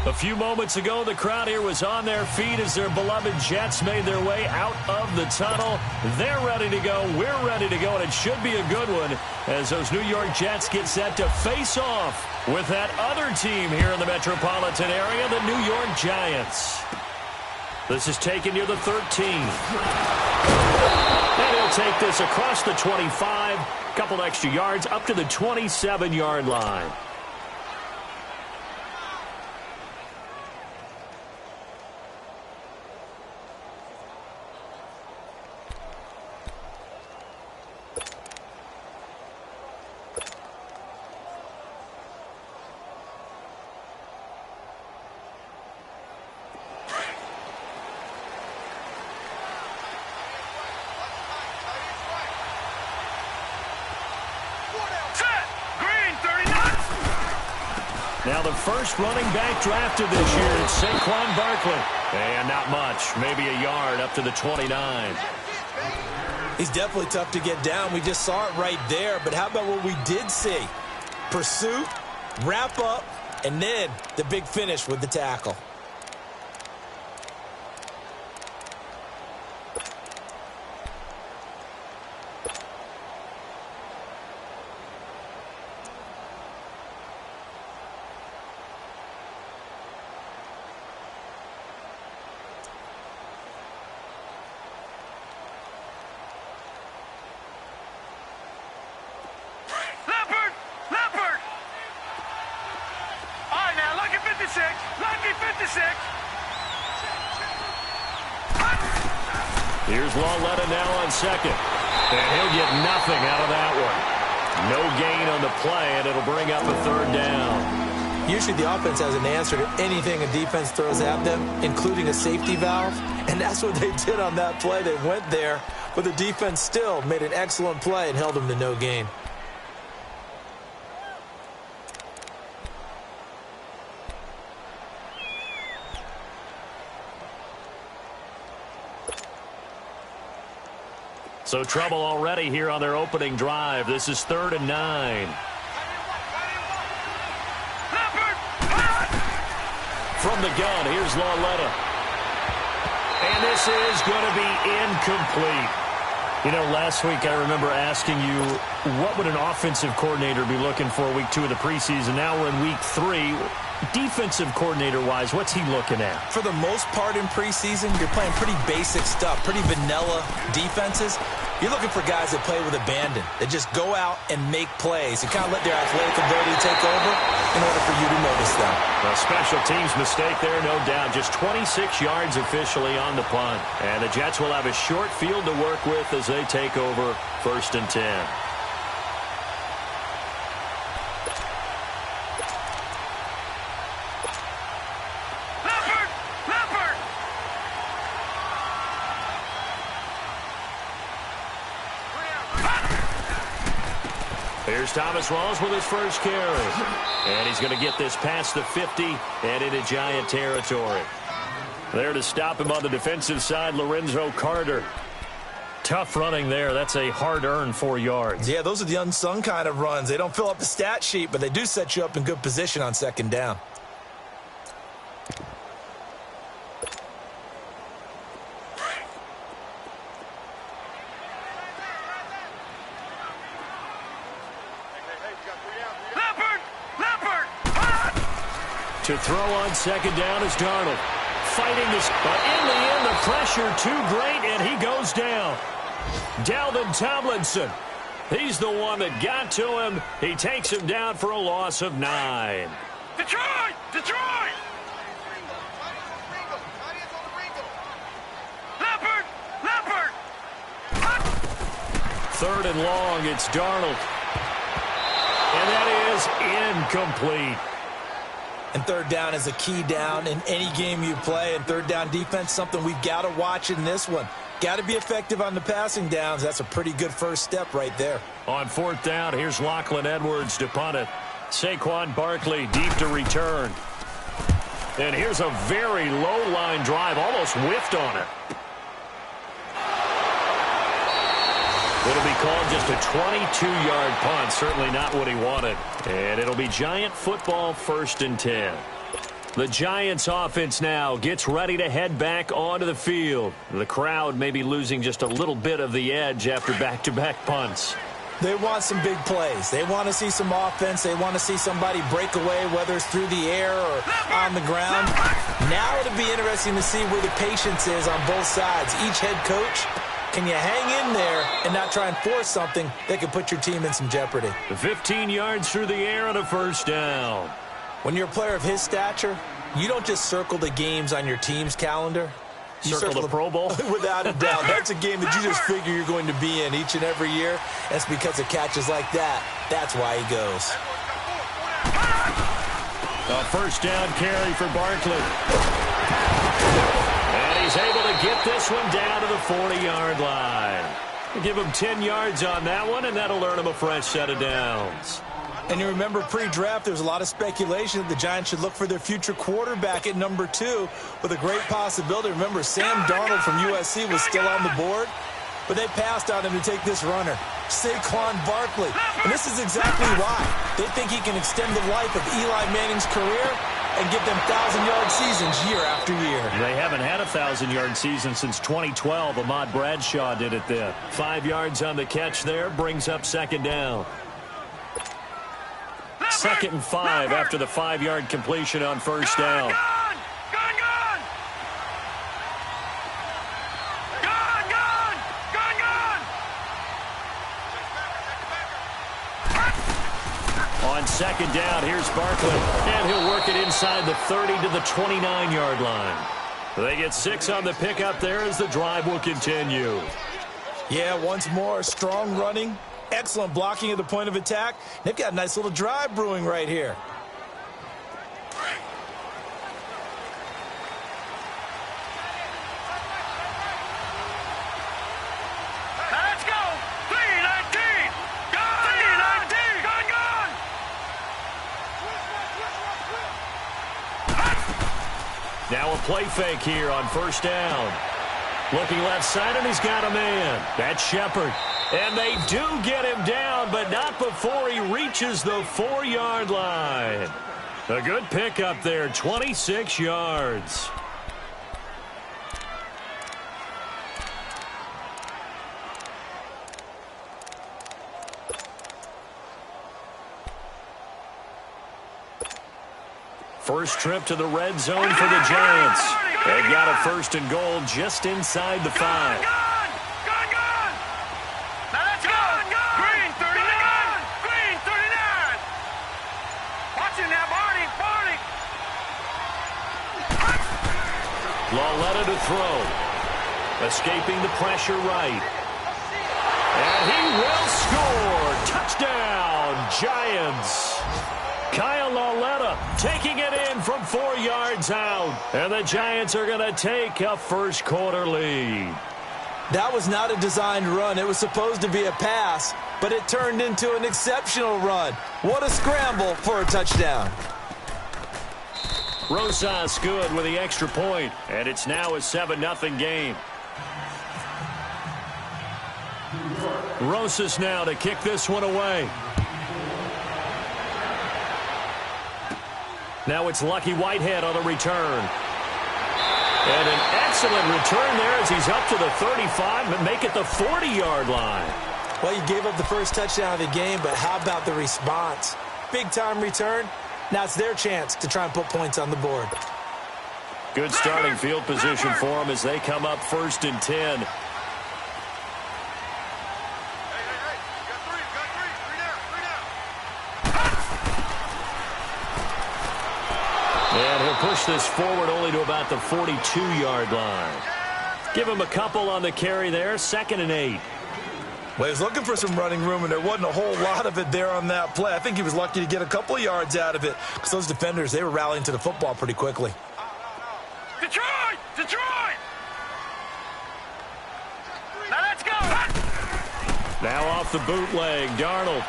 A few moments ago, the crowd here was on their feet as their beloved Jets made their way out of the tunnel. They're ready to go. We're ready to go, and it should be a good one as those New York Jets get set to face off with that other team here in the metropolitan area, the New York Giants. This is taken near the 13. And he'll take this across the 25, couple extra yards up to the 27-yard line. Now the first running back drafted this year, it's Saquon Barkley. And not much, maybe a yard up to the 29. He's definitely tough to get down. We just saw it right there. But how about what we did see? Pursuit, wrap up, and then the big finish with the tackle. Here's Lawletta now on second. And he'll get nothing out of that one. No gain on the play, and it'll bring up a third down. Usually the offense has an answer to anything a defense throws at them, including a safety valve. And that's what they did on that play. They went there, but the defense still made an excellent play and held them to no gain. So trouble already here on their opening drive. This is 3rd and 9. From the gun, here's Lawletta. And this is going to be incomplete. You know, last week I remember asking you, what would an offensive coordinator be looking for week 2 of the preseason? Now we're in week 3. Defensive coordinator-wise, what's he looking at? For the most part in preseason, you're playing pretty basic stuff, pretty vanilla defenses. You're looking for guys that play with abandon, that just go out and make plays and kind of let their athletic ability take over in order for you to notice them. A special teams mistake there, no doubt. Just 26 yards officially on the punt. And the Jets will have a short field to work with as they take over 1st and 10. Here's Thomas Rawls with his first carry. And he's going to get this past the 50 and into Giant territory. There to stop him on the defensive side, Lorenzo Carter. Tough running there. That's a hard-earned 4 yards. Yeah, those are the unsung kind of runs. They don't fill up the stat sheet, but they do set you up in good position on 2nd down. To throw on 2nd down is Darnold. Fighting this, but in the end, the pressure too great, and he goes down. Dalvin Tomlinson. He's the one that got to him. He takes him down for a loss of 9. Detroit! Detroit! Leopard! Leopard! 3rd and long, it's Darnold. And that is incomplete. And 3rd down is a key down in any game you play. And 3rd down defense, something we've got to watch in this one. Got to be effective on the passing downs. That's a pretty good first step right there. On 4th down, here's Lachlan Edwards to punt it. Saquon Barkley deep to return. And here's a very low line drive, almost whiffed on it. It'll be called just a 22-yard punt. Certainly not what he wanted. And it'll be Giant football 1st and 10. The Giants offense now gets ready to head back onto the field. The crowd may be losing just a little bit of the edge after back-to-back punts. They want some big plays. They want to see some offense. They want to see somebody break away, whether it's through the air or on the ground. Now it'll be interesting to see where the patience is on both sides. Each head coach, can you hang in there and not try and force something that could put your team in some jeopardy? 15 yards through the air and a first down. When you're a player of his stature, you don't just circle the games on your team's calendar. You circle the Pro Bowl? Without a doubt. That's a game that you just figure you're going to be in each and every year. That's because of catches like that. That's why he goes. A first down carry for Barkley. And he's able to get this one down to the 40-yard line. Give him 10 yards on that one, and that'll earn him a fresh set of downs. And you remember pre-draft, there was a lot of speculation that the Giants should look for their future quarterback at number 2 with a great possibility. Remember, Sam Darnold from USC was still on the board, but they passed on him to take this runner, Saquon Barkley. And this is exactly why. They think he can extend the life of Eli Manning's career and give them 1,000-yard seasons year after year. They haven't had a 1,000-yard season since 2012. Ahmad Bradshaw did it then. 5 yards on the catch there, brings up second down. 2nd and 5 after the 5-yard completion on first down. On second down, here's Barkley, and he'll work it inside the 30 to the 29-yard line. They get 6 on the pickup there as the drive will continue. Yeah, once more, strong running. Excellent blocking at the point of attack. They've got a nice little drive brewing right here. Let's go! 319! Gun! 319! Gun! Now a play fake here on first down. Looking left side, and he's got a man. That's Shepard. And they do get him down, but not before he reaches the 4-yard line. A good pickup there, 26 yards. First trip to the red zone for the Giants. They got a 1st and goal just inside the 5. Lauletta to throw. Escaping the pressure right. And he will score. Touchdown, Giants. Kyle Lauletta taking it in from 4 yards out. And the Giants are going to take a first quarter lead. That was not a designed run. It was supposed to be a pass, but it turned into an exceptional run. What a scramble for a touchdown. Rosas good with the extra point, and it's now a 7-0 game. Rosas now to kick this one away. Now it's Lucky Whitehead on the return. And an excellent return there as he's up to the 35, but make it the 40-yard line. Well, you gave up the first touchdown of the game, but how about the response? Big-time return. Now it's their chance to try and put points on the board. Good starting field position for them as they come up 1st and 10. And he'll push this forward only to about the 42-yard line. Give him a couple on the carry there, 2nd and 8. Well, he was looking for some running room, and there wasn't a whole lot of it there on that play. I think he was lucky to get a couple of yards out of it because those defenders, they were rallying to the football pretty quickly. Detroit! Detroit! Now let's go! Now off the bootleg, Darnold.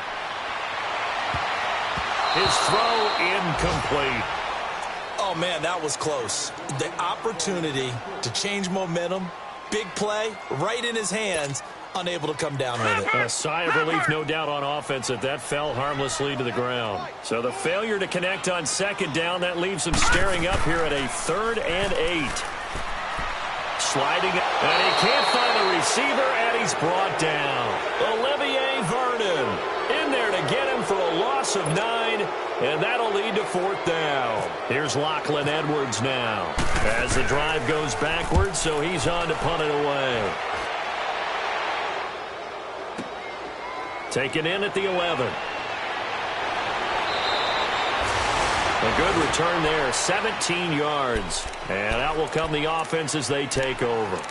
His throw incomplete. Oh, man, that was close. The opportunity to change momentum, big play, right in his hands, unable to come down with it. A sigh of relief, no doubt, on offense that that fell harmlessly to the ground. So the failure to connect on second down, that leaves them staring up here at a 3rd and 8. Sliding, and he can't find the receiver, and he's brought down. Olivier Vernon in there to get him for a loss of 9, and that'll lead to 4th down. Here's Lachlan Edwards now as the drive goes backwards, so he's on to punt it away. Taken in at the 11. A good return there, 17 yards. And out will come the offense as they take over.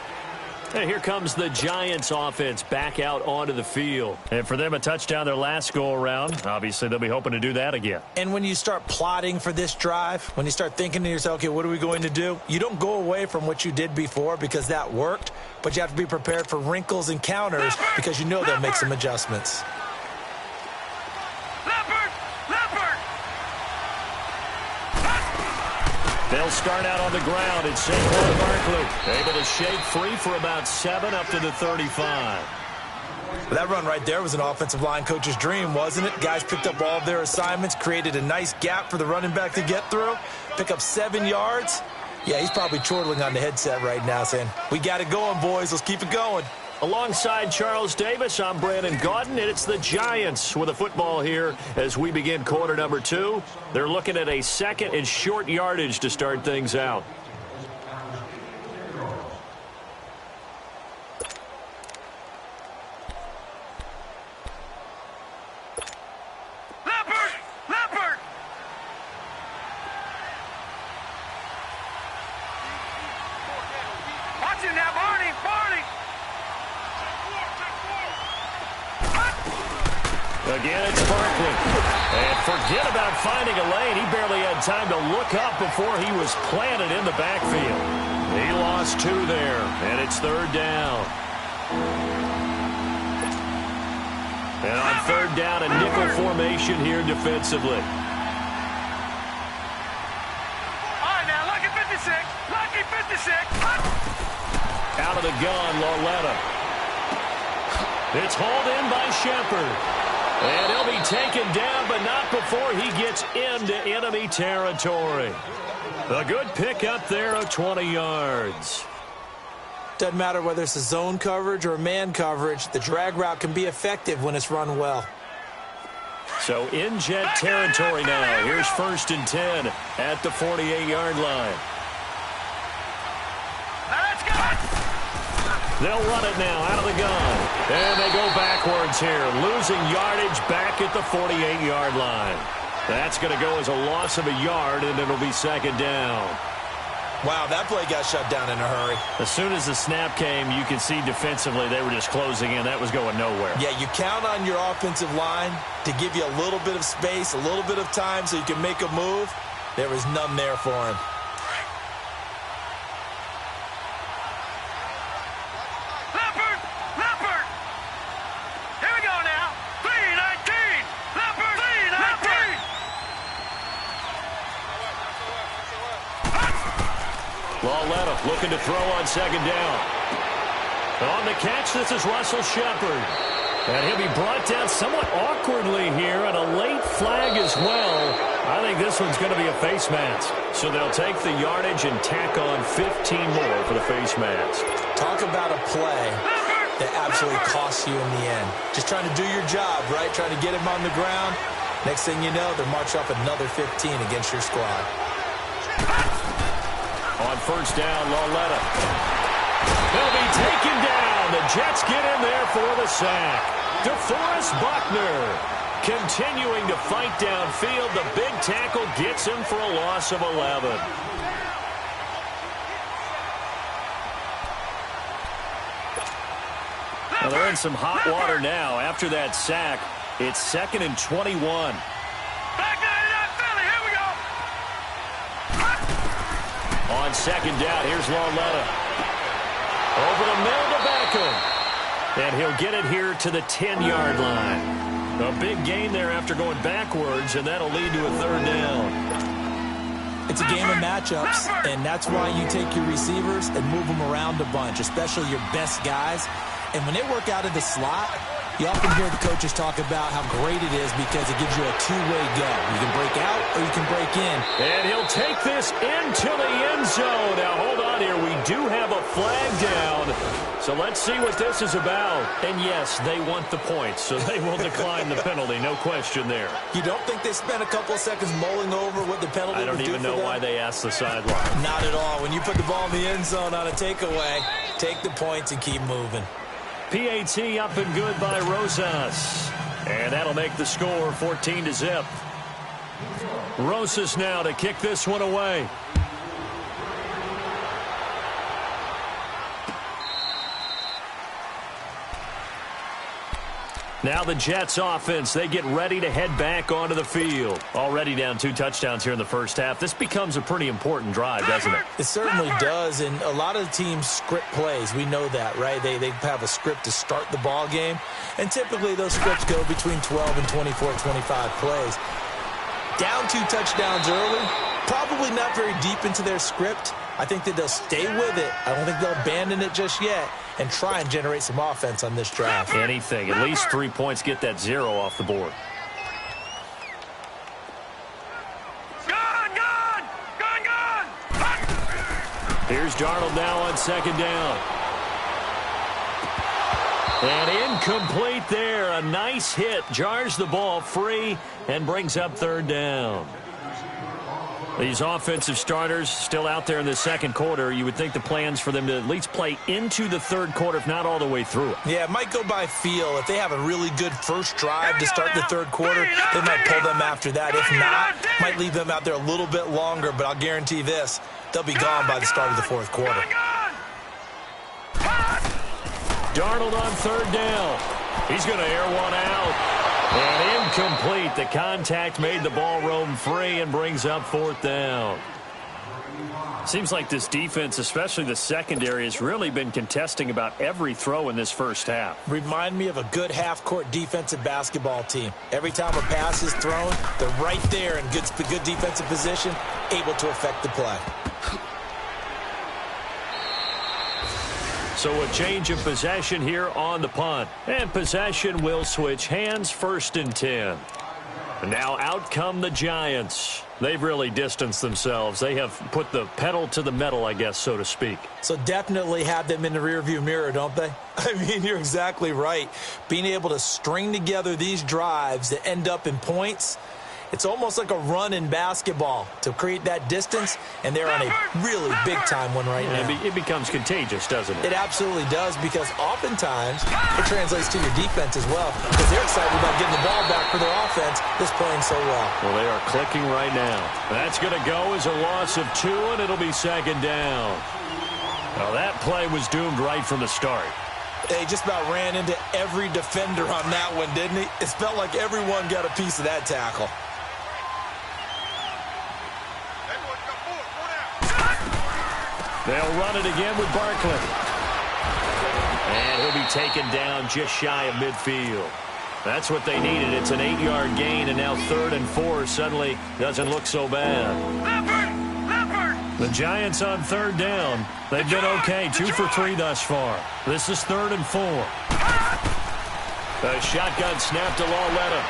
And here comes the Giants offense back out onto the field. And for them, a touchdown their last go-around. Obviously, they'll be hoping to do that again. And when you start plotting for this drive, when you start thinking to yourself, okay, what are we going to do? You don't go away from what you did before because that worked, but you have to be prepared for wrinkles and counters because you know they'll make some adjustments. They'll start out on the ground. It's Saquon Barkley able to shake free for about 7 up to the 35. That run right there was an offensive line coach's dream, wasn't it? Guys picked up all of their assignments, created a nice gap for the running back to get through, pick up 7 yards. Yeah, he's probably chortling on the headset right now saying, we got it going, boys. Let's keep it going. Alongside Charles Davis, I'm Brandon Gaudin, and it's the Giants with a football here as we begin quarter number 2. They're looking at a 2nd and short yardage to start things out. Again, it's Barkley. And forget about finding a lane. He barely had time to look up before he was planted in the backfield. He lost 2 there, and it's 3rd down. And on 3rd down, a nickel formation here defensively. All right, now, lucky 56. Lucky 56. Out of the gun, Lauletta. It's hauled in by Shepard. And he'll be taken down, but not before he gets into enemy territory. A good pickup there of 20 yards. Doesn't matter whether it's a zone coverage or a man coverage, the drag route can be effective when it's run well. So in jet territory now. Here's 1st and 10 at the 48-yard line. Let's go! They'll run it now out of the gun. And they go backwards here, losing yardage back at the 48-yard line. That's going to go as a loss of a yard, and it'll be 2nd down. Wow, that play got shut down in a hurry. As soon as the snap came, you can see defensively they were just closing in. That was going nowhere. Yeah, you count on your offensive line to give you a little bit of space, a little bit of time so you can make a move. There was none there for him. Lauletta looking to throw on 2nd down. On the catch, this is Russell Shepard. And he'll be brought down somewhat awkwardly here, and a late flag as well. I think this one's going to be a face mask. So they'll take the yardage and tack on 15 more for the face mask. Talk about a play that absolutely costs you in the end. Just trying to do your job, right? Trying to get him on the ground. Next thing you know, they're marching up another 15 against your squad. On 1st down, Lauletta. He'll be taken down. The Jets get in there for the sack. DeForest Buckner continuing to fight downfield. The big tackle gets him for a loss of 11. Well, they're in some hot water now. After that sack, it's 2nd and 21. On 2nd down, here's Lauletta. Over the middle to Beckham. And he'll get it here to the 10-yard line. A big gain there after going backwards, and that'll lead to a 3rd down. It's a game of matchups, and that's why you take your receivers and move them around a bunch, especially your best guys. And when they work out of the slot, you often hear the coaches talk about how great it is because it gives you a two-way go. You can break out or you can break in. And he'll take this into the end zone. Now, hold on here. We do have a flag down. So let's see what this is about. And, yes, they want the points, so they will decline the penalty. No question there. You don't think they spent a couple of seconds mulling over what the penalty would do for them? I don't even know why they asked the sideline. Not at all. When you put the ball in the end zone on a takeaway, take the points and keep moving. PAT up and good by Rosas. And that'll make the score 14-0. Rosas now to kick this one away. Now the Jets offense, they get ready to head back onto the field. Already down 2 touchdowns here in the first half. This becomes a pretty important drive, doesn't it? It certainly does, and a lot of teams script plays. We know that, right? They have a script to start the ball game, and typically those scripts go between 12 and 24, 25 plays. Down 2 touchdowns early, probably not very deep into their script. I think that they'll stay with it. I don't think they'll abandon it just yet and try and generate some offense on this drive. Anything. At least 3 points, get that 0 off the board. Gone! Here's Darnold now on second down. And incomplete there. A nice hit. Jars the ball free and brings up third down. These offensive starters still out there in the second quarter. You would think the plans for them to at least play into the third quarter, if not all the way through it. Yeah, it might go by feel. If they have a really good first drive to start the third quarter, they might pull them after that. If not, might leave them out there a little bit longer, but I'll guarantee this, they'll be gone by the start of the fourth quarter. Darnold on third down. He's going to air one out. And incomplete. The contact made the ball roam free and brings up fourth down. Seems like this defense, especially the secondary, has really been contesting about every throw in this first half. Remind me of a good half-court defensive basketball team. Every time a pass is thrown, they're right there in good defensive position, able to affect the play. So a change of possession here on the punt. And possession will switch hands, 1st and 10. And now out come the Giants. They've really distanced themselves. They have put the pedal to the metal, I guess, so to speak. So definitely have them in the rearview mirror, don't they? I mean, you're exactly right. Being able to string together these drives that end up in points, it's almost like a run in basketball to create that distance, and they're on a really big-time one right now. It becomes contagious, doesn't it? It absolutely does, because oftentimes it translates to your defense as well, because they're excited about getting the ball back for their offense that's playing so well. Well, they are clicking right now. That's going to go as a loss of 2, and it'll be second down. Well, that play was doomed right from the start. They just about ran into every defender on that one, didn't he? It felt like everyone got a piece of that tackle. They'll run it again with Barkley. And he'll be taken down just shy of midfield. That's what they needed. It's an 8-yard gain, and now 3rd and 4 suddenly doesn't look so bad. The Giants on 3rd down. They've been okay, 2 for 3 thus far. This is 3rd and 4. The shotgun snap to Lawletta.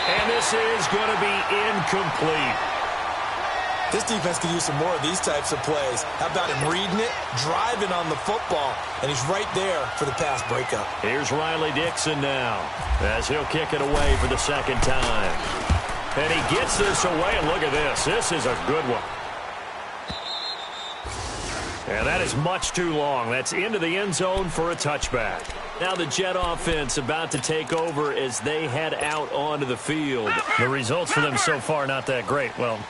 And this is going to be incomplete. This defense could use some more of these types of plays. How about him reading it, driving on the football, and he's right there for the pass breakup. Here's Riley Dixon now, as he'll kick it away for the second time. And he gets this away, and look at this. This is a good one. And that is much too long. That's into the end zone for a touchback. Now the Jet offense about to take over as they head out onto the field. The results for them so far not that great. Well,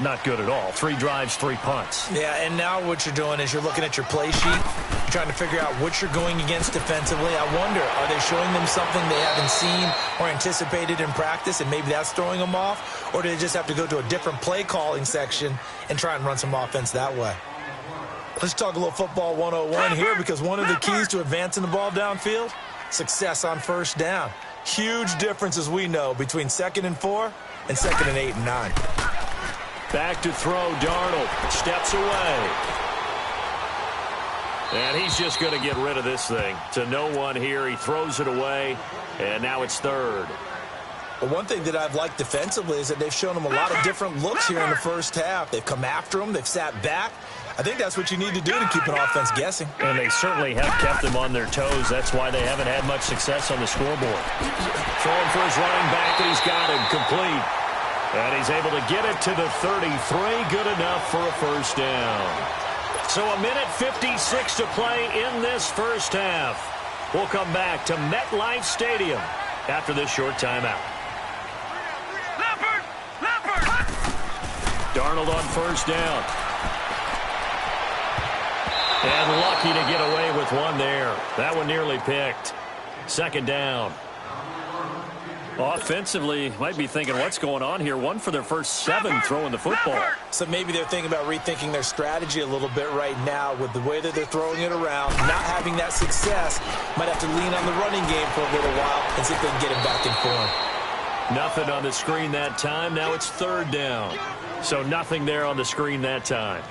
not good at all. 3 drives, 3 punts. Yeah, and now what you're doing is you're looking at your play sheet. You're trying to figure out what you're going against defensively. I wonder, are they showing them something they haven't seen or anticipated in practice, and maybe that's throwing them off? Or do they just have to go to a different play calling section and try and run some offense that way? Let's talk a little football 101 here, because one of the keys to advancing the ball downfield, success on 1st down. Huge difference, as we know, between 2nd and 4 and 2nd and 8 and 9. Back to throw, Darnold steps away. And he's just going to get rid of this thing. To no one here. He throws it away, and now it's third. Well, one thing that I've liked defensively is that they've shown him a lot of different looks here in the first half. They've come after him. They've sat back. I think that's what you need to do to keep an offense guessing. And they certainly have kept them on their toes. That's why they haven't had much success on the scoreboard. Throwing for his running back, and he's got him complete. And he's able to get it to the 33. Good enough for a first down. So a minute 56 to play in this first half. We'll come back to MetLife Stadium after this short timeout. Darnold on first down. And lucky to get away with one there. That one nearly picked. Second down. Offensively, might be thinking, what's going on here? One for their first 7 throwing the football. So maybe they're thinking about rethinking their strategy a little bit right now with the way that they're throwing it around. Not having that success, might have to lean on the running game for a little while and see if they can get him back in form. Nothing on the screen that time. Now it's third down. So nothing there on the screen that time.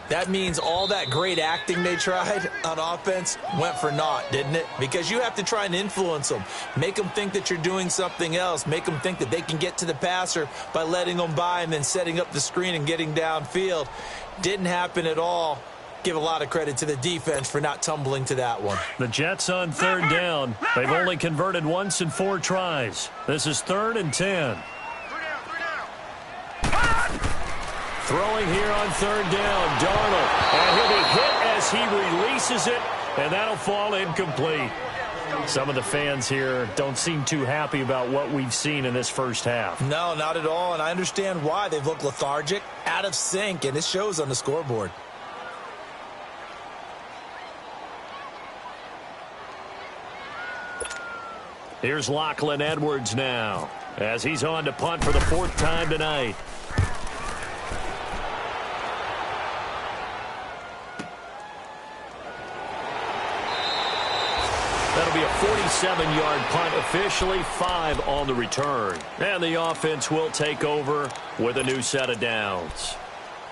That means all that great acting they tried on offense went for naught, didn't it? Because you have to try and influence them. Make them think that you're doing something else. Make them think that they can get to the passer by letting them by and then setting up the screen and getting downfield. Didn't happen at all. Give a lot of credit to the defense for not tumbling to that one. The Jets on third down. They've only converted once in 4 tries. This is 3rd and 10. Throwing here on third down, Darnold. And he'll be hit as he releases it, and that'll fall incomplete. Some of the fans here don't seem too happy about what we've seen in this first half. No, not at all, and I understand why. They've looked lethargic, out of sync, and it shows on the scoreboard. Here's Lachlan Edwards now, as he's on to punt for the 4th time tonight. That'll be a 47-yard punt, officially 5 on the return. And the offense will take over with a new set of downs.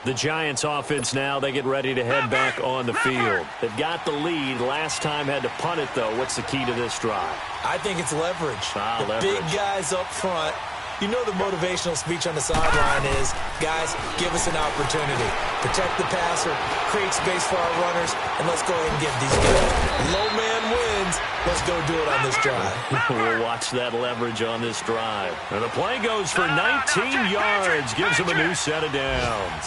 The Giants offense now, they get ready to head back on the field. They've got the lead. Last time had to punt it, though. What's the key to this drive? I think it's leverage. Leverage. Big guys up front. You know the motivational speech on the sideline is, guys, give us an opportunity. Protect the passer, create space for our runners, and let's go ahead and get these guys. Low man wins. Let's go do it on this drive. We'll watch that leverage on this drive. And the play goes for 19 yards. Gives them a new set of downs.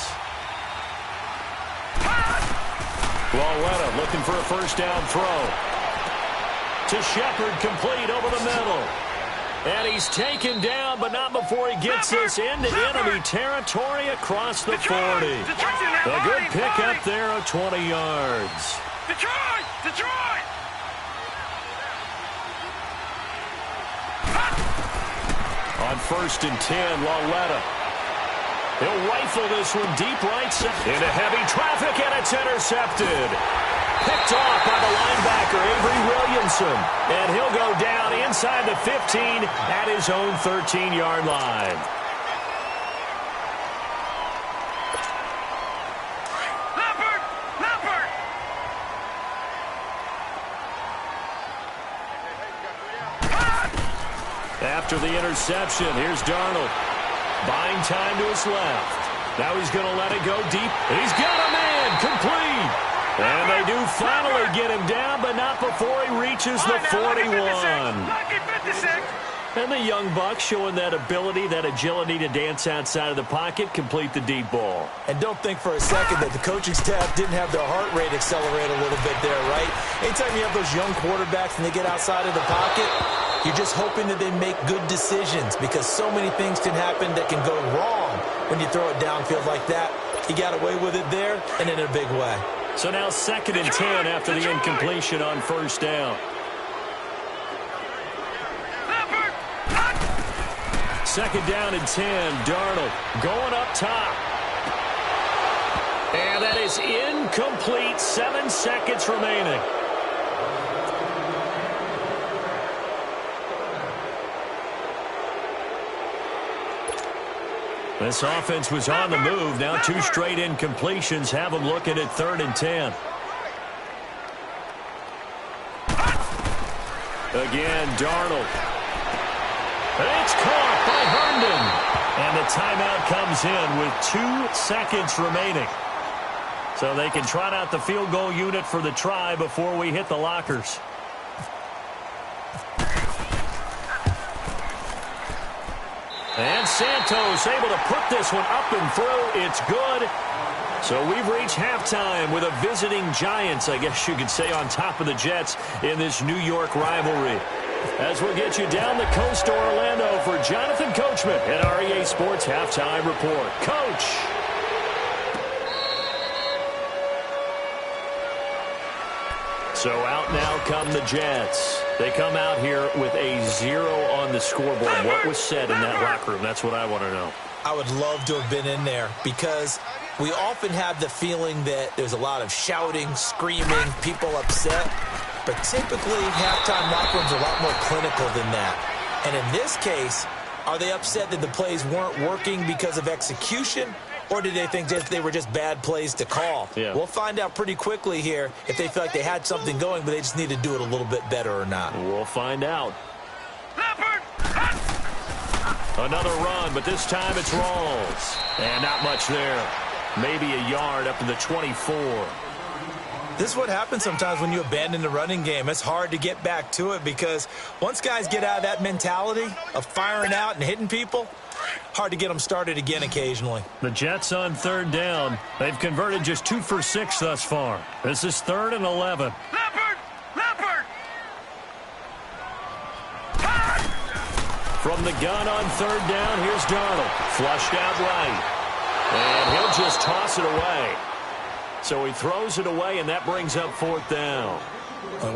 Walletta looking for a first down throw. To Shepard, complete over the middle. And he's taken down, but not before he gets this into enemy territory across the 40. A good pickup there of 20 yards. Detroit! Detroit! On 1st and 10, Walletta. He'll rifle this one deep right side. Into heavy traffic, and it's intercepted. Picked off by the linebacker, Avery Williamson. And he'll go down inside the 15 at his own 13-yard line. Leopard! After the interception, here's Darnold. Buying time to his left. Now he's going to let it go deep. He's got a man, complete. And they do finally get him down, but not before he reaches the 41. Lucky 56. And the young buck showing that ability, that agility to dance outside of the pocket, complete the deep ball. And don't think for a second that the coaching staff didn't have their heart rate accelerate a little bit there, right? Anytime you have those young quarterbacks and they get outside of the pocket, you're just hoping that they make good decisions because so many things can happen that can go wrong when you throw it downfield like that. He got away with it there and in a big way. So now 2nd and 10 after the incompletion on first down. Second down and 10. Darnold going up top. And that is incomplete. 7 seconds remaining. This offense was on the move. Now 2 straight incompletions have them looking at 3rd and 10. Again, Darnold. It's caught by Herndon. And the timeout comes in with 2 seconds remaining. So they can trot out the field goal unit for the try before we hit the lockers. And Santos able to put this one up and through. It's good. So we've reached halftime with a visiting Giants, I guess you could say, on top of the Jets in this New York rivalry. As we'll get you down the coast to Orlando for Jonathan Coachman at REA Sports Halftime Report. Coach. So out now come the Jets. They come out here with a 0 on the scoreboard. What was said in that locker room? That's what I want to know. I would love to have been in there because we often have the feeling that there's a lot of shouting, screaming, people upset. But typically, halftime locker rooms are a lot more clinical than that. And in this case, are they upset that the plays weren't working because of execution? Or did they think that they were just bad plays to call? Yeah. We'll find out pretty quickly here if they feel like they had something going, but they just need to do it a little bit better or not. We'll find out. Another run, but this time it's Rawls. And not much there. Maybe a yard up to the 24. This is what happens sometimes when you abandon the running game. It's hard to get back to it because once guys get out of that mentality of firing out and hitting people, hard to get them started again occasionally. The Jets on 3rd down. They've converted just 2 for 6 thus far. This is 3rd and 11. Leopard! From the gun on 3rd down, here's Darnold. Flushed out right. And he'll just toss it away. So he throws it away, and that brings up 4th down.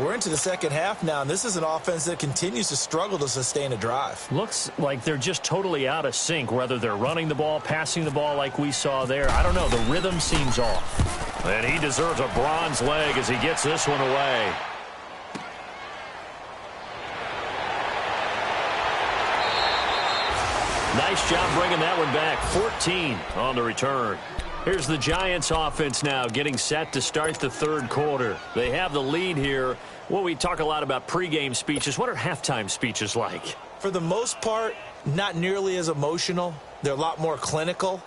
We're into the second half now, and this is an offense that continues to struggle to sustain a drive. Looks like they're just totally out of sync, whether they're running the ball, passing the ball like we saw there. I don't know. The rhythm seems off. And he deserves a bronze leg as he gets this one away. Nice job bringing that one back. 14 on the return. Here's the Giants offense now getting set to start the 3rd quarter. They have the lead here. Well, we talk a lot about pregame speeches. What are halftime speeches like? For the most part, not nearly as emotional. They're a lot more clinical.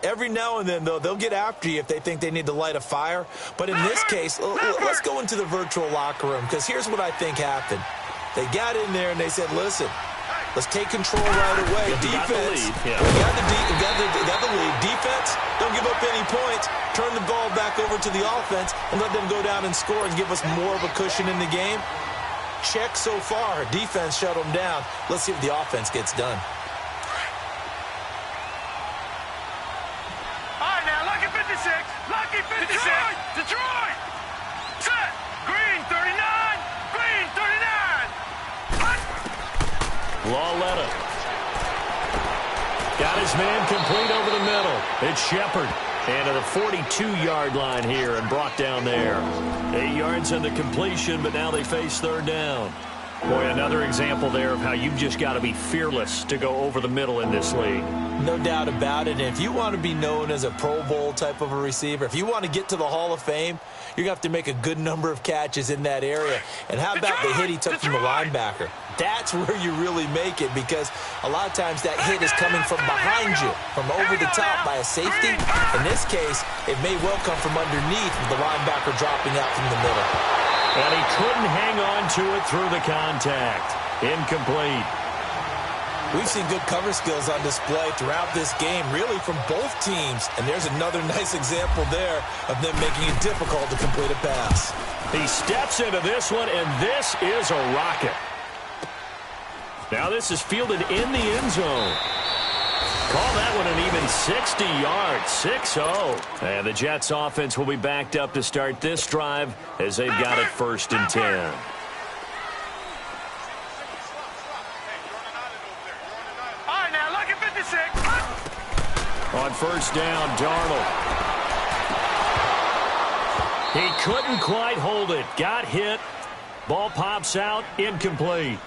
Every now and then, though, they'll get after you if they think they need to light a fire. But in this case, let's go into the virtual locker room because here's what I think happened. They got in there and they said, listen, let's take control right away. Defense, we got the lead. Defense, don't give up any points. Turn the ball back over to the offense and let them go down and score and give us more of a cushion in the game. Check so far. Defense shut them down. Let's see if the offense gets done. All right, now, lucky 56. Lucky 56. Detroit. Set. Green 39. Green 39. Lawletta. Got his man complete over the middle. It's Shepard. And to the 42-yard line here and brought down there. 8 yards on the completion, but now they face 3rd down. Boy, another example there of how you've just got to be fearless to go over the middle in this league. No doubt about it. And if you want to be known as a Pro Bowl type of a receiver, if you want to get to the Hall of Fame, you're going to have to make a good number of catches in that area. And how about the hit he took from the linebacker? That's where you really make it because a lot of times that hit is coming from behind you, from over the top by a safety. In this case, it may well come from underneath with the linebacker dropping out from the middle. And he couldn't hang on to it through the contact. Incomplete. We've seen good cover skills on display throughout this game, really from both teams. And there's another nice example there of them making it difficult to complete a pass. He steps into this one, and this is a rocket. Now this is fielded in the end zone. Call that one an even 60 yards, 6-0. And the Jets offense will be backed up to start this drive as they've got it 1st and 10. All right, now, lucky 56. On 1st down, Darnold. He couldn't quite hold it. Got hit. Ball pops out, incomplete.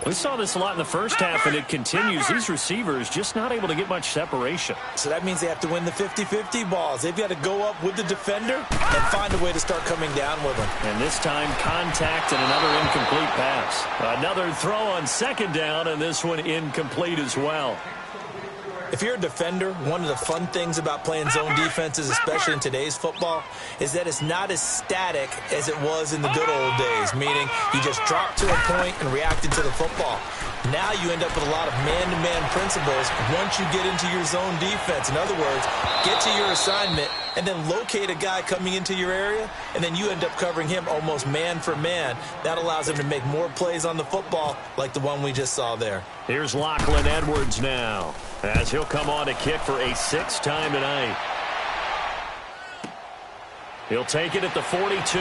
We saw this a lot in the first half, and it continues. These receivers just not able to get much separation. So that means they have to win the 50-50 balls. They've got to go up with the defender and find a way to start coming down with them. And this time, contact and another incomplete pass. Another throw on second down, and this one incomplete as well. If you're a defender, one of the fun things about playing zone defenses, especially in today's football, is that it's not as static as it was in the good old days, meaning you just drop to a point and reacted to the football. Now you end up with a lot of man-to-man principles once you get into your zone defense. In other words, get to your assignment and then locate a guy coming into your area, and then you end up covering him almost man for man. That allows him to make more plays on the football like the one we just saw there. Here's Lachlan Edwards now, as he'll come on to kick for a sixth time tonight. He'll take it at the 42.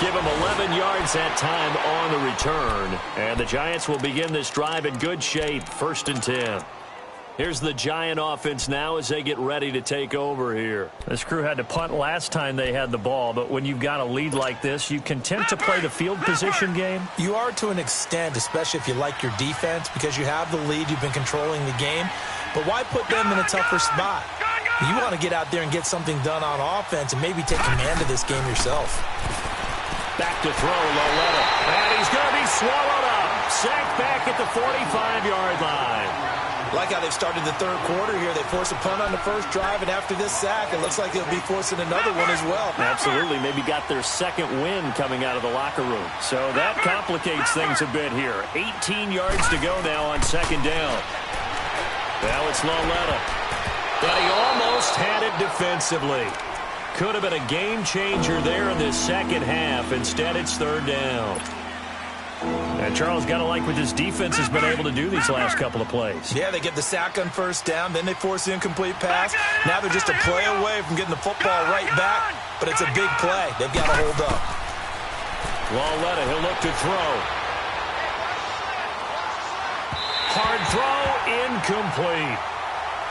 Give him 11 yards that time on the return. And the Giants will begin this drive in good shape, 1st and 10. Here's the Giant offense now as they get ready to take over here. This crew had to punt last time they had the ball, but when you've got a lead like this, you content to play the field position game? You are to an extent, especially if you like your defense, because you have the lead, you've been controlling the game. But why put them in a tougher spot? You want to get out there and get something done on offense and maybe take command of this game yourself. Back to throw, Loletta. And he's going to be swallowed up. Sacked back at the 45-yard line. Like how they've started the third quarter here. They force a punt on the first drive, and after this sack, it looks like they'll be forcing another one as well. Absolutely. Maybe got their second win coming out of the locker room. So that complicates things a bit here. 18 yards to go now on second down. Now it's Loletta. But he almost had it defensively. Could have been a game changer there in this second half. Instead, it's third down. And Charles, got to like what this defense has been able to do these last couple of plays. Yeah, they get the sack on first down, then they force the incomplete pass. Now they're just a play away from getting the football right back, but it's a big play. They've got to hold up. Loletta, he'll look to throw. Hard throw, incomplete.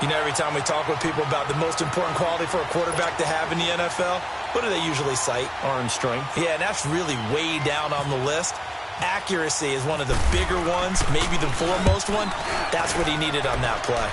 You know, every time we talk with people about the most important quality for a quarterback to have in the NFL, what do they usually cite? Arm strength. Yeah, and that's really way down on the list. Accuracy is one of the bigger ones, maybe the foremost one. That's what he needed on that play.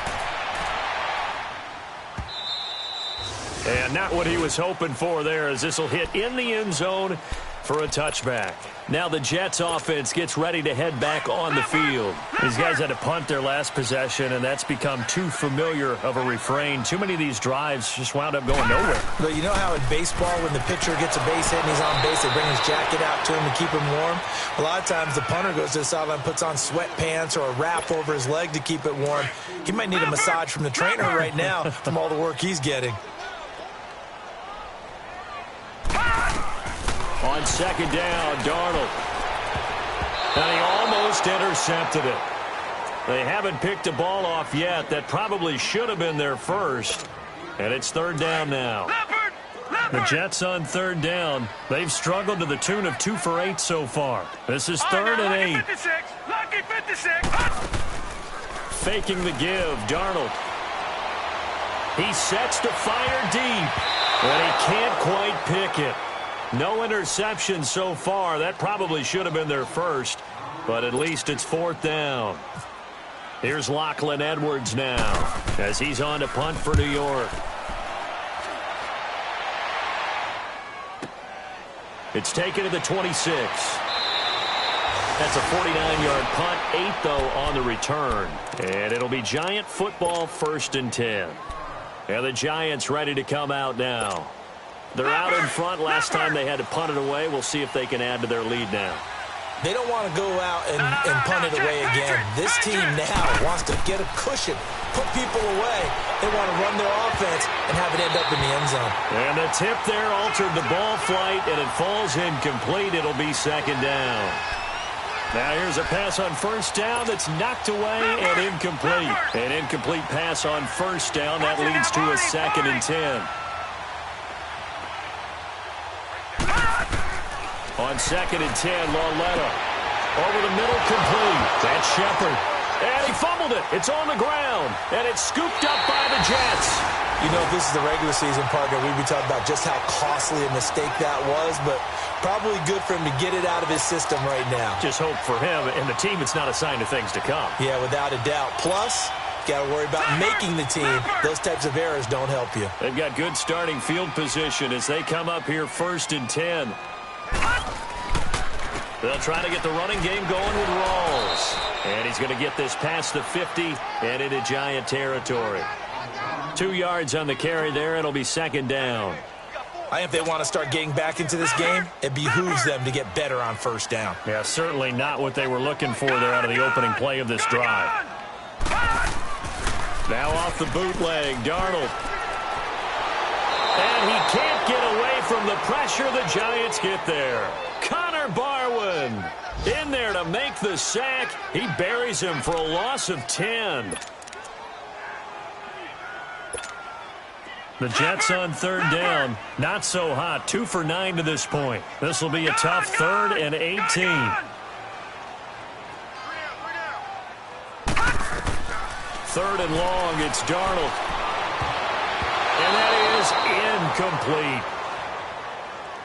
And not what he was hoping for there, as this will hit in the end zone for a touchback. Now the Jets offense gets ready to head back on the field. These guys had to punt their last possession, and that's become too familiar of a refrain. Too many of these drives just wound up going nowhere. But you know how in baseball, when the pitcher gets a base hit and he's on base, they bring his jacket out to him to keep him warm? A lot of times the punter goes to the sideline, puts on sweatpants or a wrap over his leg to keep it warm. He might need a massage from the trainer right now from all the work he's getting. On second down, Darnold. And he almost intercepted it. They haven't picked a ball off yet. That probably should have been their first. And it's third down now. The Jets on third down. They've struggled to the tune of 2 for 8 so far. This is third and 8. Lucky 56. Faking the give, Darnold. He sets to fire deep. And he can't quite pick it. No interception so far. That probably should have been their first, but at least it's fourth down. Here's Lachlan Edwards now as he's on to punt for New York. It's taken to the 26. That's a 49-yard punt, 8 though on the return. And it'll be Giant football, 1st and 10. And the Giants ready to come out now. They're out in front. Last time they had to punt it away. We'll see if they can add to their lead now. They don't want to go out and punt it away again. This team now wants to get a cushion, put people away. They want to run their offense and have it end up in the end zone. And the tip there altered the ball flight, and it falls incomplete. It'll be second down. Now here's a pass on first down that's knocked away and incomplete. An incomplete pass on first down. That leads to a 2nd and 10. On 2nd and 10, Loletta. Over the middle, complete. That's Shepard. And he fumbled it. It's on the ground. And it's scooped up by the Jets. You know, if this is the regular season, partner, we'd be talking about just how costly a mistake that was, but probably good for him to get it out of his system right now. Just hope for him and the team it's not a sign of things to come. Yeah, without a doubt. Plus, got to worry about making the team. Those types of errors don't help you. They've got good starting field position as they come up here 1st and 10. They'll try to get the running game going with Rawls. And he's going to get this past the 50 and into Giant territory. 2 yards on the carry there. It'll be 2nd down. I think if they want to start getting back into this game, it behooves them to get better on 1st down. Yeah, certainly not what they were looking for there out of the opening play of this drive. Now off the bootleg, Darnold. And he can't get away from the pressure. The Giants get there. Connor Barwin in there to make the sack. He buries him for a loss of 10. The Jets on 3rd down. Not so hot. 2 for 9 to this point. This will be a tough 3rd and 18. 3rd and long. It's Darnold. And that is incomplete.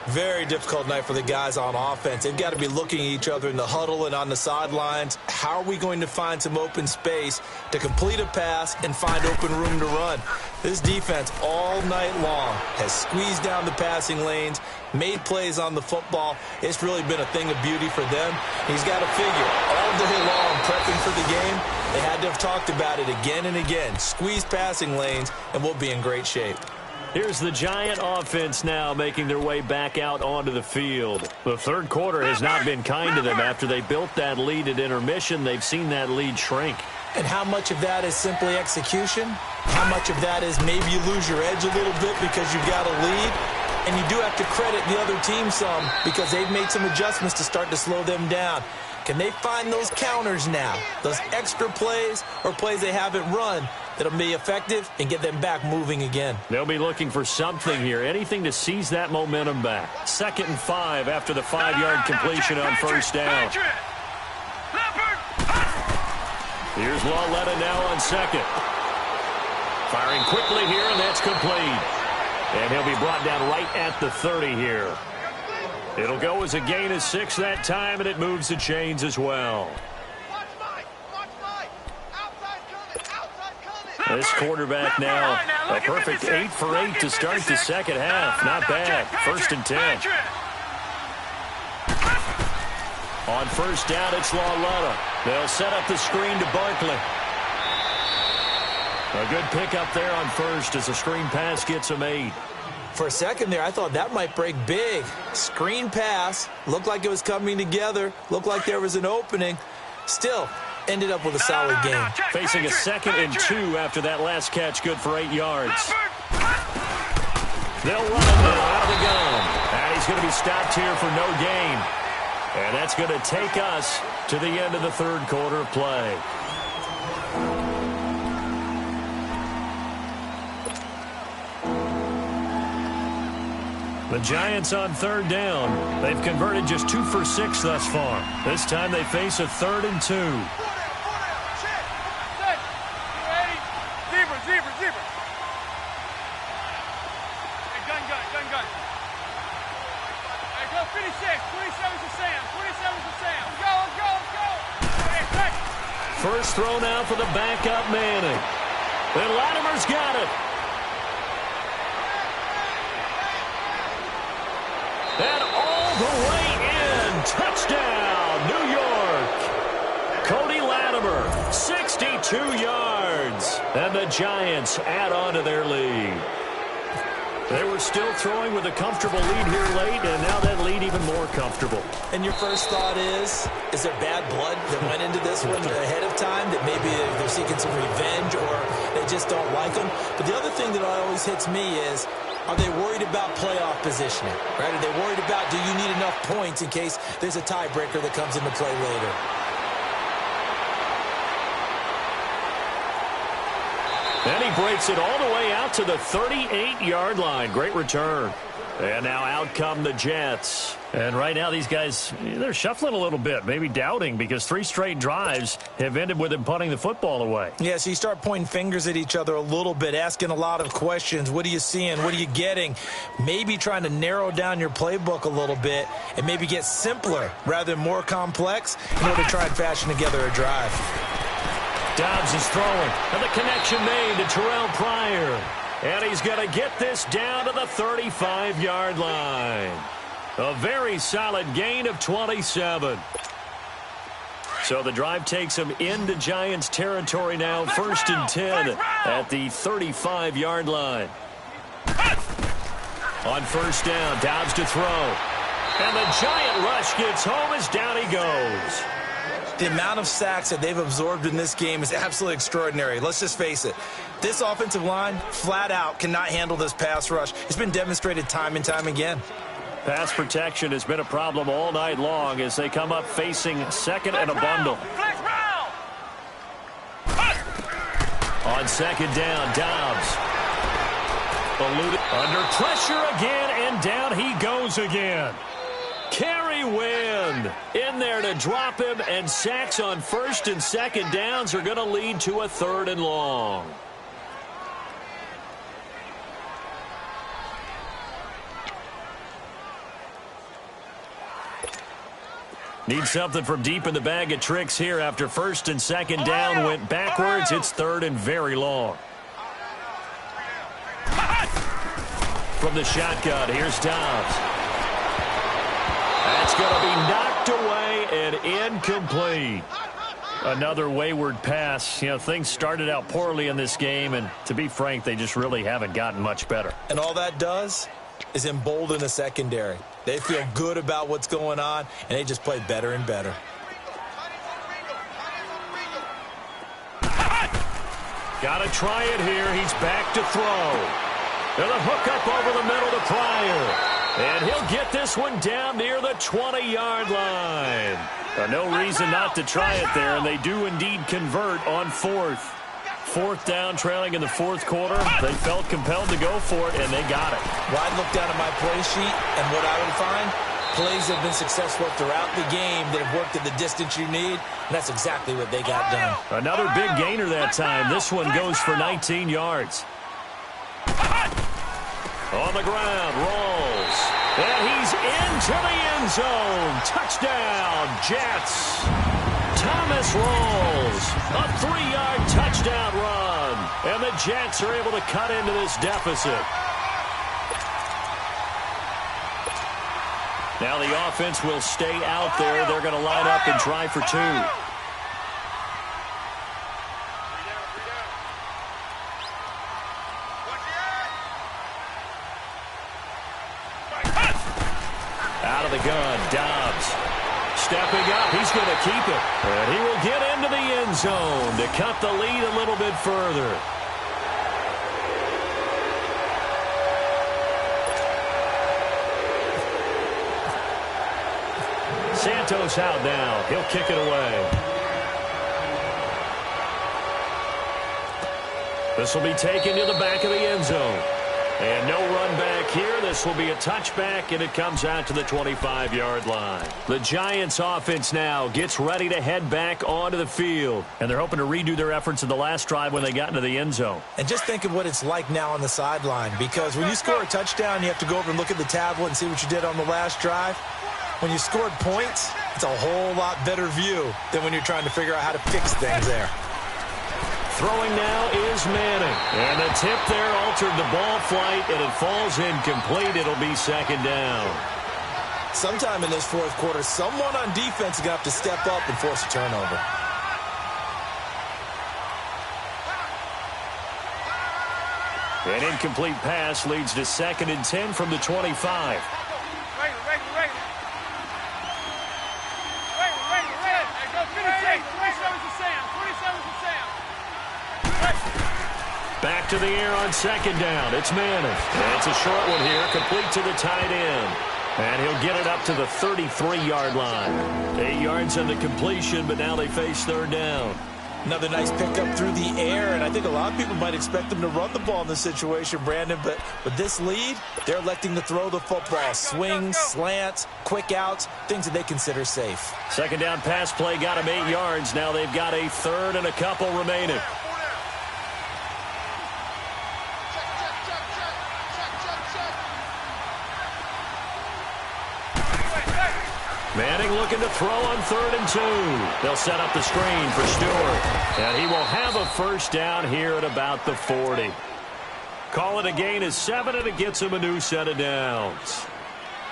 Very difficult night for the guys on offense. They've got to be looking at each other in the huddle and on the sidelines. How are we going to find some open space to complete a pass and find open room to run? This defense all night long has squeezed down the passing lanes, made plays on the football. It's really been a thing of beauty for them. He's got to figure all day long prepping for the game. They had to have talked about it again and again. Squeeze passing lanes, and we'll be in great shape. Here's the Giant offense now making their way back out onto the field. The 3rd quarter has not been kind to them. After they built that lead at intermission, they've seen that lead shrink. And how much of that is simply execution? How much of that is maybe you lose your edge a little bit because you've got a lead? And you do have to credit the other team some because they've made some adjustments to start to slow them down. Can they find those counters now, those extra plays or plays they haven't run that'll be effective and get them back moving again? They'll be looking for something here, anything to seize that momentum back. 2nd and 5 after the 5-yard completion on 1st down. Here's Lawletta now on 2nd. Firing quickly here, and that's complete. And he'll be brought down right at the 30 here. It'll go as a gain of 6 that time, and it moves the chains as well. This quarterback now, a perfect 8 for 8 to start the 2nd half. Not bad. 1st and 10. On 1st down, it's Lawletta. They'll set up the screen to Barkley. A good pickup there on 1st as the screen pass gets him 8. For a second there, I thought that might break big. Screen pass. Looked like it was coming together. Looked like there was an opening. Still, ended up with a solid game. Facing a 2nd and 2 after that last catch, good for 8 yards. They'll run him now out of the gun. And he's going to be stopped here for no gain. And that's going to take us to the end of the 3rd quarter of play. The Giants on 3rd down. They've converted just 2 for 6 thus far. This time they face a 3rd and 2. First throw now for the backup Manning. And Latimer's got it. And all the way in. Touchdown, New York. Cody Latimer, 62 yards. And the Giants add on to their lead. They were still throwing with a comfortable lead here late, and now that lead even more comfortable. And your first thought is there bad blood that went into this one ahead of time, that maybe they're seeking some revenge or they just don't like them? But the other thing that always hits me is, are they worried about playoff positioning? Right? Are they worried about, do you need enough points in case there's a tiebreaker that comes into play later? And he breaks it all the way out to the 38-yard line. Great return. And now out come the Jets. And right now these guys, they're shuffling a little bit, maybe doubting, because 3 straight drives have ended with them punting the football away. Yeah, so you start pointing fingers at each other a little bit, asking a lot of questions. What are you seeing? What are you getting? Maybe trying to narrow down your playbook a little bit and maybe get simpler rather than more complex in order to try and fashion together a drive. Dobbs is throwing, and the connection made to Terrell Pryor. And he's going to get this down to the 35-yard line. A very solid gain of 27. So the drive takes him into Giants territory now, 1st and 10 at the 35-yard line. On 1st down, Dobbs to throw. And the Giant rush gets home as down he goes. The amount of sacks that they've absorbed in this game is absolutely extraordinary. Let's just face it. This offensive line, flat out, cannot handle this pass rush. It's been demonstrated time and time again. Pass protection has been a problem all night long as they come up facing 2nd and a bundle. On 2nd down, Dobbs. Eluded. Under pressure again, and down he goes again. Kerry Wynn in there to drop him, and sacks on 1st and 2nd downs are going to lead to a 3rd and long. Need something from deep in the bag of tricks here after 1st and 2nd down went backwards. It's 3rd and very long. From the shotgun, here's Dobbs. That's going to be knocked away and incomplete. Another wayward pass. You know, things started out poorly in this game, and to be frank, they just really haven't gotten much better. And all that does is embolden the secondary. They feel good about what's going on, and they just play better and better. Got to try it here. He's back to throw. And a hook up over the middle to Pryor. And he'll get this one down near the 20-yard line. No reason not to try it there, and they do indeed convert on 4th. 4th down, trailing in the 4th quarter. They felt compelled to go for it, and they got it. Well, I'd look down at my play sheet, and what I would find, plays have been successful throughout the game that have worked at the distance you need, and that's exactly what they got done. Another big gainer that time. This one goes for 19 yards. On the ground, rolls. And he's into the end zone. Touchdown, Jets. Thomas rolls. A 3-yard touchdown run. And the Jets are able to cut into this deficit. Now the offense will stay out there. They're going to line up and try for 2. Out of the gun, Dobbs. Stepping up, he's going to keep it. And he will get into the end zone to cut the lead a little bit further. Santos out now. He'll kick it away. This will be taken to the back of the end zone. And no run back here. This will be a touchback, and it comes out to the 25-yard line. The Giants offense now gets ready to head back onto the field. And they're hoping to redo their efforts in the last drive when they got into the end zone. And just think of what it's like now on the sideline, because when you score a touchdown, you have to go over and look at the tablet and see what you did on the last drive. When you scored points, it's a whole lot better view than when you're trying to figure out how to fix things there. Throwing now is Manning. And the tip there altered the ball flight, and it falls incomplete. It'll be 2nd down. Sometime in this 4th quarter, someone on defense is going to have to step up and force a turnover. An incomplete pass leads to 2nd and 10 from the 25. Back to the air on 2nd down. It's Manning. And it's a short one here, complete to the tight end. And he'll get it up to the 33-yard line. 8 yards on the completion, but now they face 3rd down. Another nice pickup through the air, and I think a lot of people might expect them to run the ball in this situation, Brandon, but with this lead, they're electing to throw the football. Swings, slants, quick outs, things that they consider safe. Second down pass play got them 8 yards. Now they've got a third and a couple remaining. Manning looking to throw on 3rd and 2. They'll set up the screen for Stewart. And he will have a first down here at about the 40. Call it a gain of 7, and it gets him a new set of downs.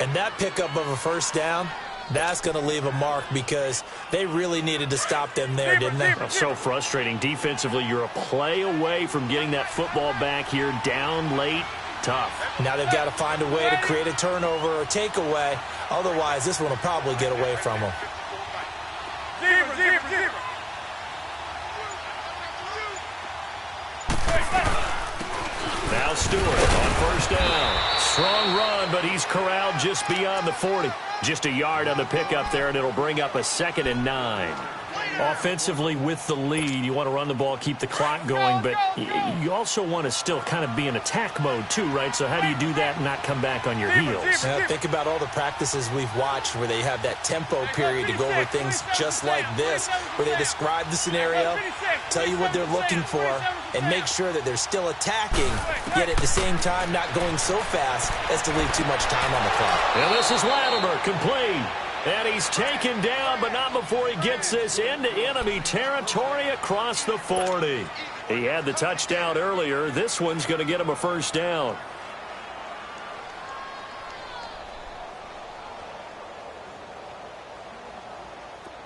And that pickup of a first down, that's going to leave a mark because they really needed to stop them there, didn't they? So frustrating. Defensively, you're a play away from getting that football back here down late. Tough. Now they've got to find a way to create a turnover or takeaway. Otherwise, this one will probably get away from them. Now Stewart on first down. Strong run, but he's corralled just beyond the 40. Just a yard on the pickup there, and it'll bring up a 2nd and 9. Offensively with the lead, you want to run the ball, keep the clock going, but you also want to still kind of be in attack mode too, right? So how do you do that and not come back on your heels? Think about all the practices we've watched where they have that tempo period to go over things just like this, where they describe the scenario, tell you what they're looking for, and make sure that they're still attacking, yet at the same time not going so fast as to leave too much time on the clock. And this is Latimer, complete. And he's taken down, but not before he gets this into enemy territory across the 40. He had the touchdown earlier. This one's going to get him a first down.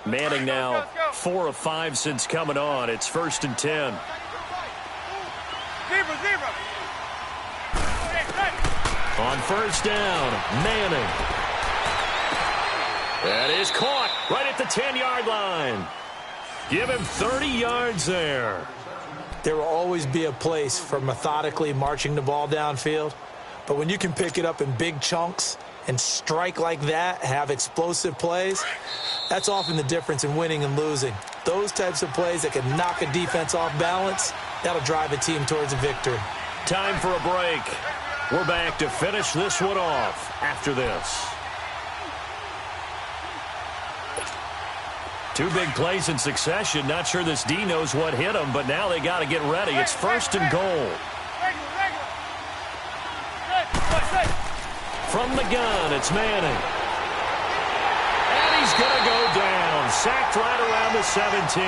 Manning now 4 of 5 since coming on. It's 1st and 10. On first down, Manning. That is caught right at the 10-yard line. Give him 30 yards there. There will always be a place for methodically marching the ball downfield, but when you can pick it up in big chunks and strike like that, have explosive plays, that's often the difference in winning and losing. Those types of plays that can knock a defense off balance, that'll drive a team towards a victory. Time for a break. We're back to finish this one off after this. 2 big plays in succession. Not sure this D knows what hit him, but now they got to get ready. It's 1st and goal. From the gun, it's Manning. And he's going to go down. Sacked right around the 17.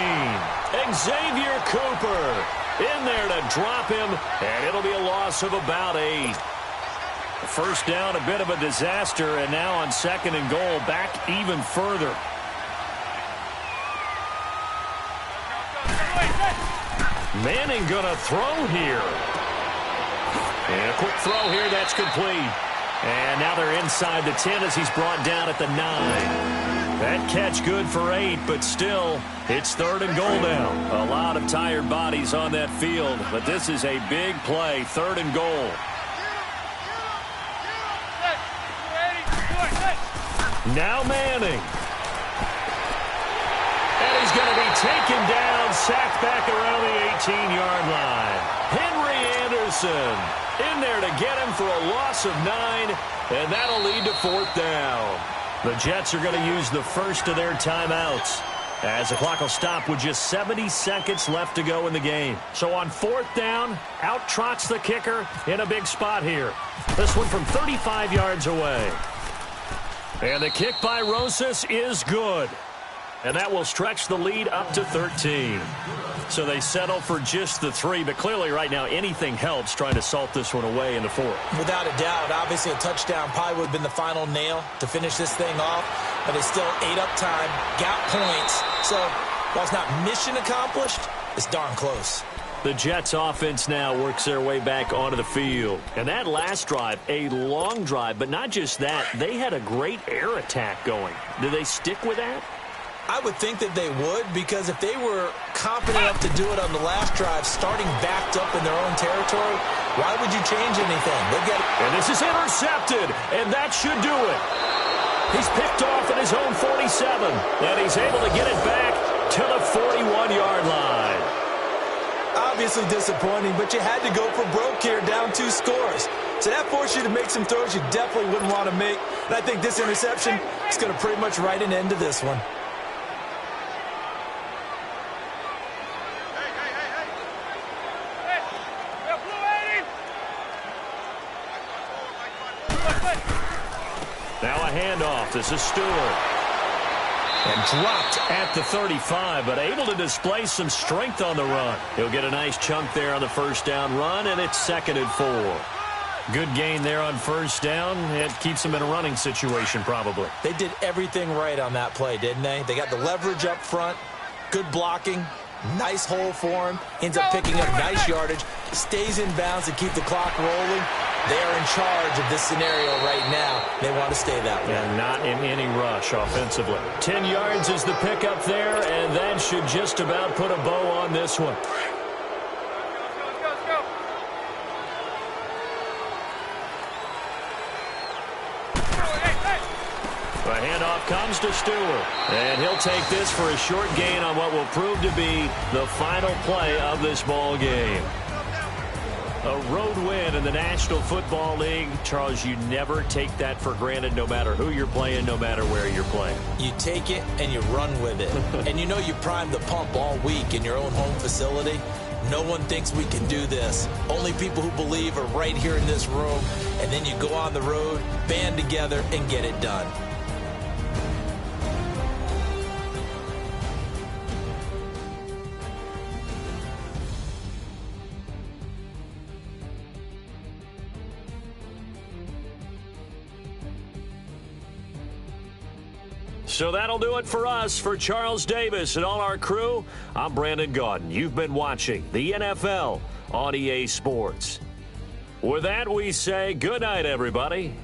Xavier Cooper in there to drop him, and it'll be a loss of about 8. First down, a bit of a disaster, and now on 2nd and goal, back even further. Manning gonna throw here. And a quick throw here, that's complete. And now they're inside the 10 as he's brought down at the 9. That catch good for 8, but still, it's 3rd and goal now. A lot of tired bodies on that field, but this is a big play, 3rd and goal. Now Manning. And he's going to be taken down, sacked back around the 18-yard line. Henry Anderson in there to get him for a loss of 9, and that'll lead to 4th down. The Jets are going to use the first of their timeouts as the clock will stop with just 70 seconds left to go in the game. So on 4th down, out trots the kicker in a big spot here. This one from 35 yards away. And the kick by Rosas is good. And that will stretch the lead up to 13. So they settle for just the 3, but clearly right now anything helps trying to salt this one away in the 4th. Without a doubt, obviously a touchdown probably would have been the final nail to finish this thing off, but they still ate up time, got points. So while it's not mission accomplished, it's darn close. The Jets offense now works their way back onto the field. And that last drive, a long drive, but not just that, they had a great air attack going. Do they stick with that? I would think that they would, because if they were confident enough to do it on the last drive, starting backed up in their own territory, why would you change anything? And this is intercepted, and that should do it. He's picked off at his own 47, and he's able to get it back to the 41-yard line. Obviously disappointing, but you had to go for broke here, down 2 scores. So that forced you to make some throws you definitely wouldn't want to make. And I think this interception is going to pretty much write an end to this one. Now a handoff. This is Stewart. And dropped at the 35, but able to display some strength on the run. He'll get a nice chunk there on the first down run, and it's 2nd and 4. Good gain there on first down. It keeps them in a running situation probably. They did everything right on that play, didn't they? They got the leverage up front, good blocking, nice hole for him, ends up picking up nice yardage, stays in bounds to keep the clock rolling. They are in charge of this scenario right now. They want to stay that way. And not in any rush offensively. 10 yards is the pickup there, and that should just about put a bow on this one. The handoff comes to Stewart, and he'll take this for a short gain on what will prove to be the final play of this ball game. A road win in the National Football League. Charles, you never take that for granted no matter who you're playing, no matter where you're playing. You take it and you run with it. And you know you primed the pump all week in your own home facility. No one thinks we can do this. Only people who believe are right here in this room. And then you go on the road, band together, and get it done. So that'll do it for us. For Charles Davis and all our crew, I'm Brandon Gaudin. You've been watching the NFL on EA Sports. With that, we say good night, everybody.